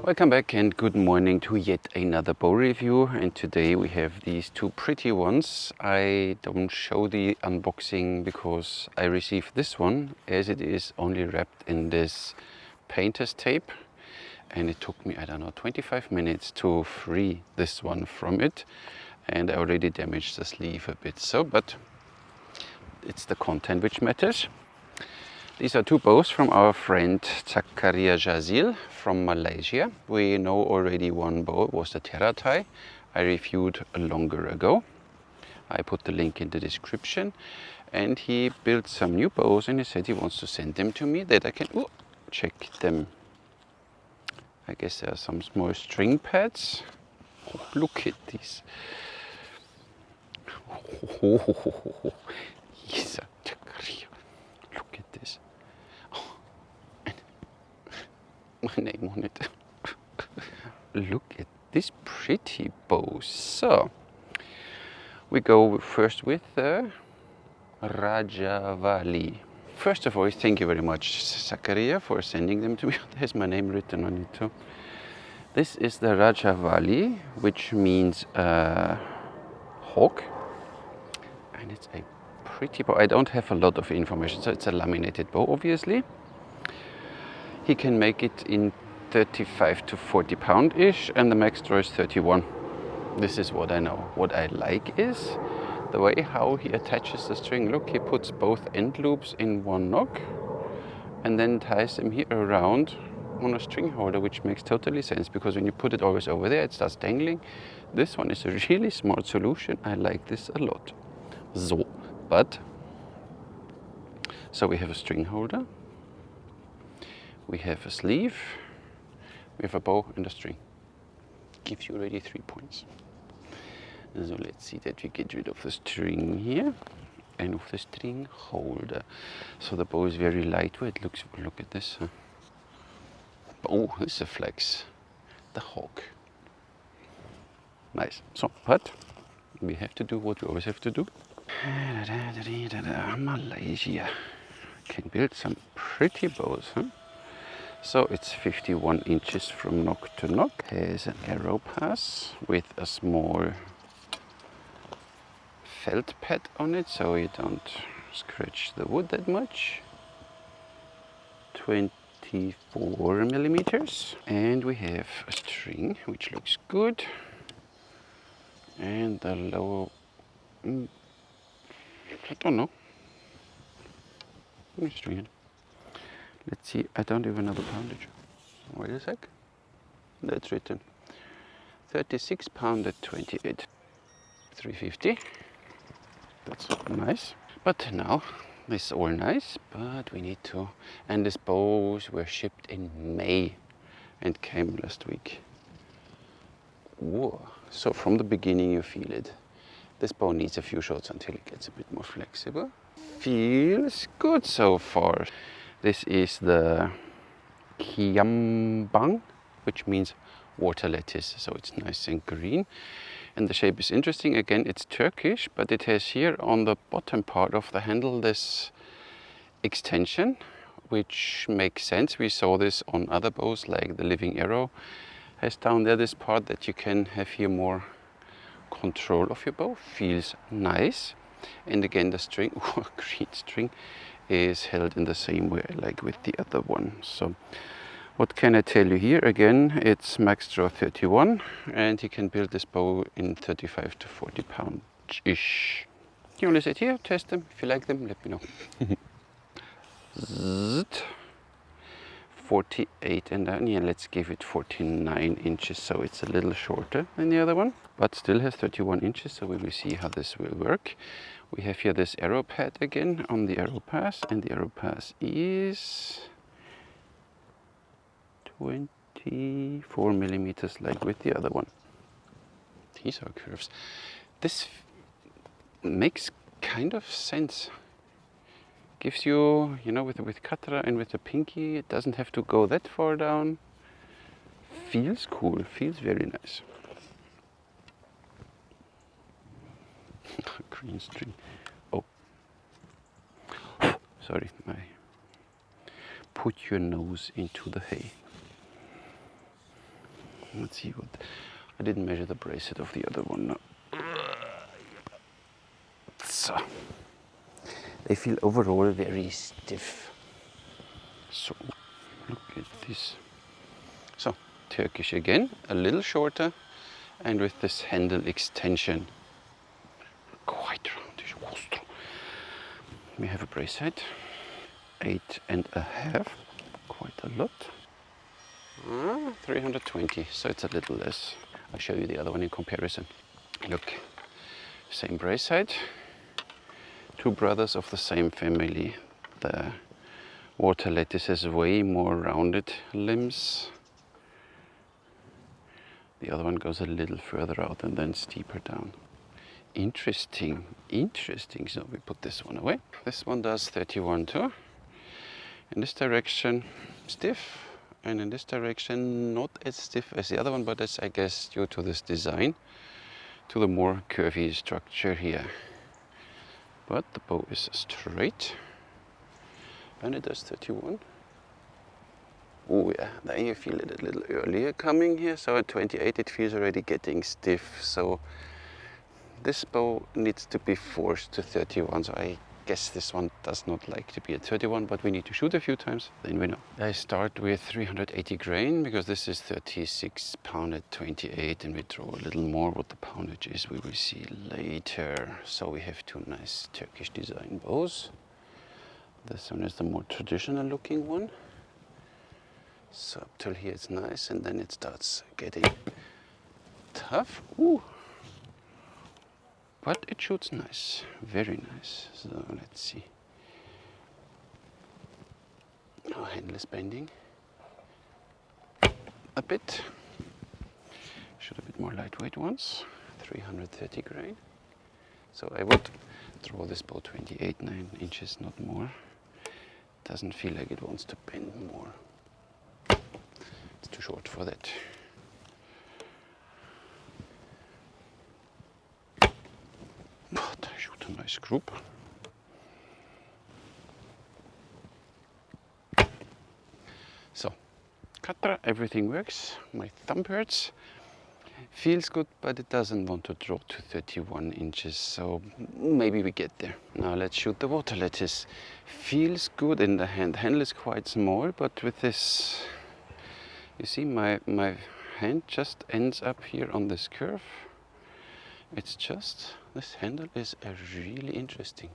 Welcome back and good morning to yet another bow review, and today we have these two pretty ones. I don't show the unboxing because I received this one as it is only wrapped in this painter's tape, and it took me, I don't know, 25 minutes to free this one from it, and I already damaged the sleeve a bit, but it's the content which matters. These are two bows from our friend Zakaria from Malaysia. We know already one bow, it was the Teratai I reviewed longer ago. I put the link in the description, and he built some new bows and he said he wants to send them to me that I can check them. I guess there are some small string pads. Oh, look at these. Oh, yes, Zakaria. Look at this. My name on it. Look at this pretty bow. So we go first with the Rajawali. First of all, thank you very much, Zakaria, for sending them to me. There's my name written on it too. This is the Rajawali, which means hawk, and it's a pretty bow. I don't have a lot of information, so it's a laminated bow, obviously. He can make it in 35 to 40 pound-ish, and the max draw is 31. This is what I know. What I like is the way how he attaches the string. Look, he puts both end loops in one knock and then ties them here around on a string holder, which makes totally sense because when you put it always over there, it starts dangling. This one is a really smart solution. I like this a lot. So we have a string holder. We have a sleeve, we have a bow and a string. Gives you already 3 points. So let's see that we get rid of the string here and of the string holder. So the bow is very lightweight. Look at this. Huh? Oh, this is a flex. The hawk. Nice. So, but we have to do what we always have to do. Malaysia can build some pretty bows, huh? So it's 51 inches from knock to knock. Has an arrow pass with a small felt pad on it so you don't scratch the wood that much. 24 millimeters. And we have a string which looks good. And the lower, I don't know. Let me string it. Let's see, I don't even know the poundage. Wait a sec. That's written. 36 pound at 28. 350. That's nice. But now, this is all nice, but we need to... And these bows were shipped in May and came last week. Whoa. So from the beginning you feel it. This bow needs a few shots until it gets a bit more flexible. Feels good so far. This is the Kiambang, which means water lettuce, so it's nice and green. And the shape is interesting. Again, it's Turkish, but it has here on the bottom part of the handle this extension, which makes sense. We saw this on other bows, like the Living Arrow has down there this part that you can have here more control of your bow. Feels nice. And again, the string, green string, is held in the same way like with the other one. So what can I tell you here? Again, it's max draw 31, and you can build this bow in 35 to 40 pound-ish. You only sit here, test them. If you like them, let me know. 48, and then let's give it 49 inches, so it's a little shorter than the other one, but still has 31 inches, so we will see how this will work. We have here this arrow pad again on the arrow pass, and the arrow pass is 24 millimeters like with the other one. These are curves. This makes kind of sense. Gives you, you know, with Katra and with the pinky, it doesn't have to go that far down. Feels cool, feels very nice. Green string. Oh, sorry, I put your nose into the hay. Let's see what. I didn't measure the bracelet of the other one. No. So they feel overall very stiff. So look at this. So Turkish again, a little shorter, and with this handle extension. Quite roundish. We have a bracelet, 8.5, quite a lot. 320, so it's a little less. I'll show you the other one in comparison. Look, same bracelet, two brothers of the same family. The water lettuce has way more rounded limbs. The other one goes a little further out and then steeper down. Interesting, interesting. So we put this one away. This one does 31 too. In this direction, stiff, and in this direction, not as stiff as the other one, but that's, I guess, due to this design, to the more curvy structure here. But the bow is straight, and it does 31. Oh yeah, then you feel it a little earlier coming here, so at 28 it feels already getting stiff. So this bow needs to be forced to 31, so I guess this one does not like to be at 31, but we need to shoot a few times, then we know. I start with 380 grain, because this is 36 pound at 28, and we draw a little more. What the poundage is, we will see later. So we have two nice Turkish design bows. This one is the more traditional looking one. So up till here it's nice, and then it starts getting tough. Ooh. But it shoots nice, very nice. So let's see. Our handle is bending a bit. Shoot a bit more lightweight ones. 330 grain. So I would draw this bow 9 inches, not more. Doesn't feel like it wants to bend more. It's too short for that. But I shoot a nice group. So, katra, everything works. My thumb hurts. Feels good, but it doesn't want to drop to 31 inches, so maybe we get there. Now let's shoot the water lettuce. Feels good in the hand. The handle is quite small, but with this, you see my hand just ends up here on this curve. It's just, this handle is really interesting.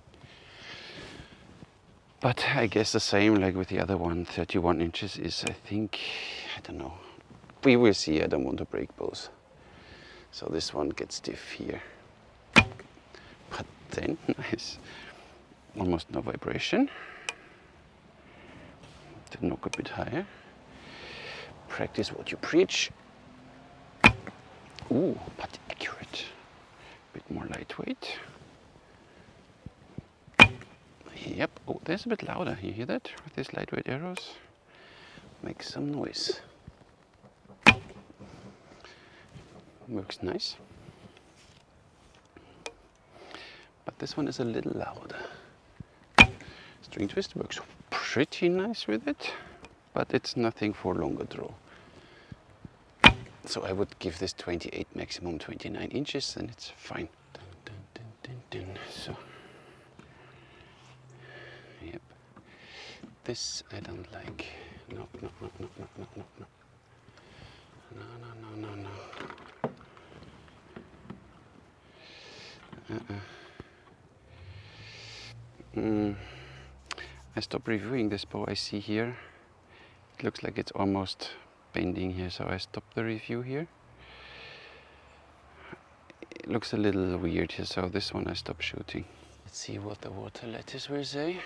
But I guess the same like with the other one, 31 inches is, I think, I don't know. We will see, I don't want to break both. So this one gets stiff here. But then, nice. Almost no vibration. To knock a bit higher. Practice what you preach. Ooh, but accurate. A bit more lightweight. Yep. Oh, there's a bit louder. You hear that? With these lightweight arrows. Makes some noise. Works nice. But this one is a little louder. String twist works pretty nice with it, but it's nothing for longer draw. So I would give this 28, maximum 29 inches, and it's fine. Dun, dun, dun, dun, dun. So, yep. This I don't like. No, no, no, no, no, no, no, no. No, no, no, no, no. I stopped reviewing this bow. I see here, it looks like it's almost bending here, so I stopped the review here. It looks a little weird here, so this one I stopped shooting. Let's see what the water lettuce will say.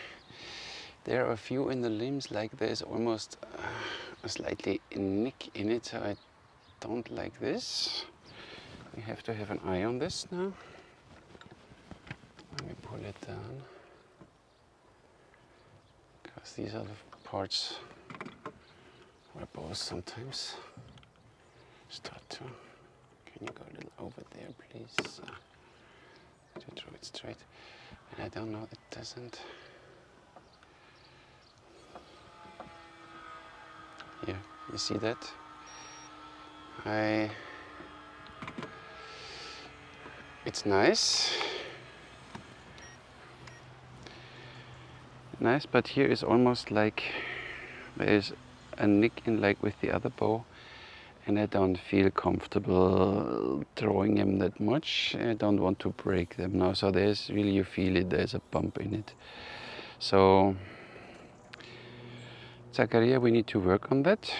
There are a few in the limbs, like there's almost a slightly nick in it, so I don't like this. We have to have an eye on this now. Let me pull it down, because these are the parts where bows sometimes start to. Can you go a little over there, please? To draw it straight. And I don't know, it doesn't. Here, you see that? It's nice. Nice, but here is almost like there's a nick in like with the other bow, and I don't feel comfortable throwing them that much. I don't want to break them now, so there's really, you feel it, there's a bump in it. So Zakaria, we need to work on that.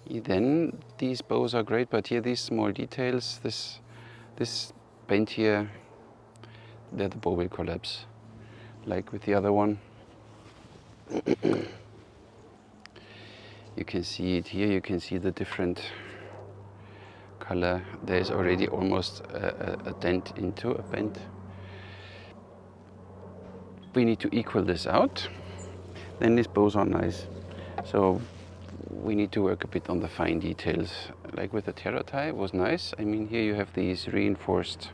Then these bows are great, but here these small details, this bend here, there the bow will collapse, like with the other one. You can see it here, you can see the different color. There's already almost a dent into a bend. We need to equal this out. Then these bows are nice. So we need to work a bit on the fine details. Like with the terra tie, it was nice. I mean, here you have these reinforced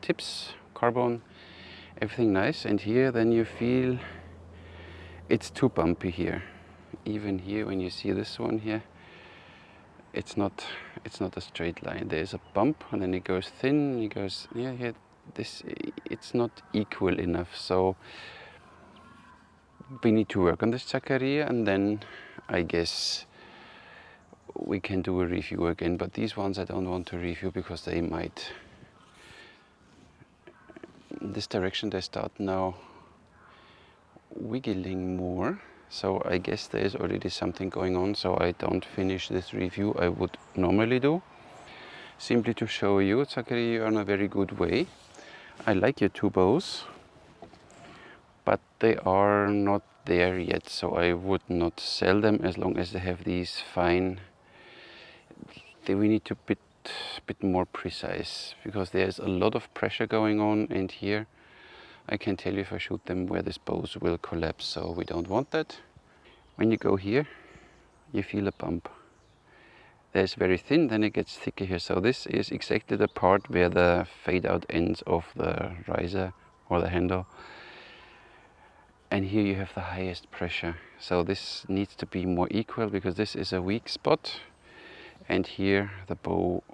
tips, carbon, everything nice. And here then you feel it's too bumpy here. Even here, when you see this one here, it's not a straight line. There's a bump, and then it goes thin. It goes here. It's not equal enough. So we need to work on this Zakaria, and then I guess we can do a review again. But these ones I don't want to review because they might, in this direction, they start now wiggling more. So I guess there is already something going on, so I don't finish this review I would normally do. Simply to show you, Zakaria, you're on a very good way. I like your two bows, but they are not there yet, so I would not sell them as long as they have these fine. We need to bit more precise, because there's a lot of pressure going on, and here I can tell you if I shoot them where this bows will collapse, so we don't want that. When you go here, you feel a bump. There's very thin, then it gets thicker here. So this is exactly the part where the fade out ends of the riser or the handle. And here you have the highest pressure. So this needs to be more equal, because this is a weak spot. And here the bow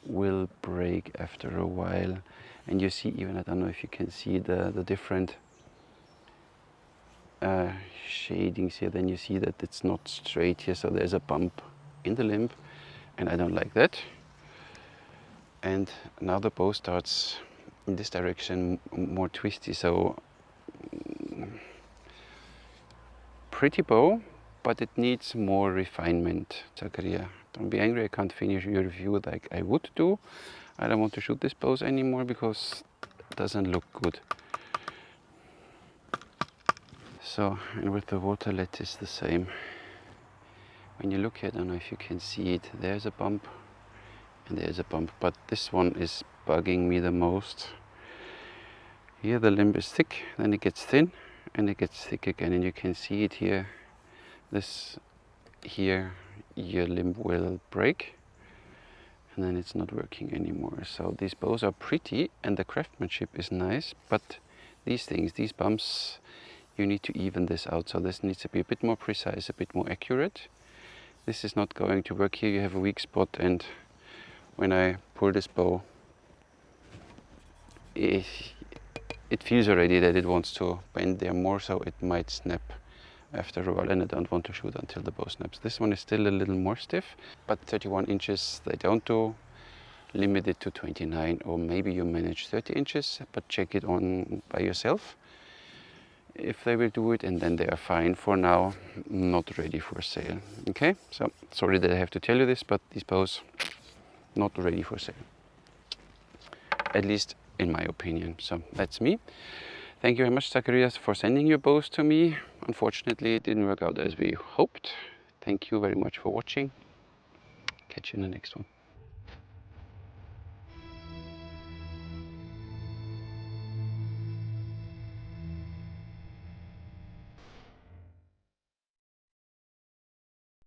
will break after a while. And you see, even, I don't know if you can see the different shadings here. Then you see that it's not straight here, so there's a bump in the limb, and I don't like that. And now the bow starts in this direction, more twisty. So pretty bow, but it needs more refinement, Zakaria. Don't be angry, I can't finish your review like I would do. I don't want to shoot this bows anymore because it doesn't look good. So, and with the waterlet is the same. When you look here, I don't know if you can see it, there's a bump and there's a bump, but this one is bugging me the most. Here the limb is thick, then it gets thin, and it gets thick again, and you can see it here. This here, your limb will break, and then it's not working anymore. So these bows are pretty, and the craftsmanship is nice, but these things, these bumps, you need to even this out. So this needs to be a bit more precise, a bit more accurate. This is not going to work. Here you have a weak spot, and when I pull this bow, it feels already that it wants to bend there more, so it might snap after a while, and I don't want to shoot until the bow snaps. This one is still a little more stiff, but 31 inches they don't do. Limit it to 29, or maybe you manage 30 inches, but check it on by yourself if they will do it, and then they are fine. For now, not ready for sale. Okay, so sorry that I have to tell you this, but these bows not ready for sale, at least in my opinion. So that's me. Thank you very much, Zakaria, for sending your bows to me. Unfortunately, it didn't work out as we hoped. Thank you very much for watching. Catch you in the next one.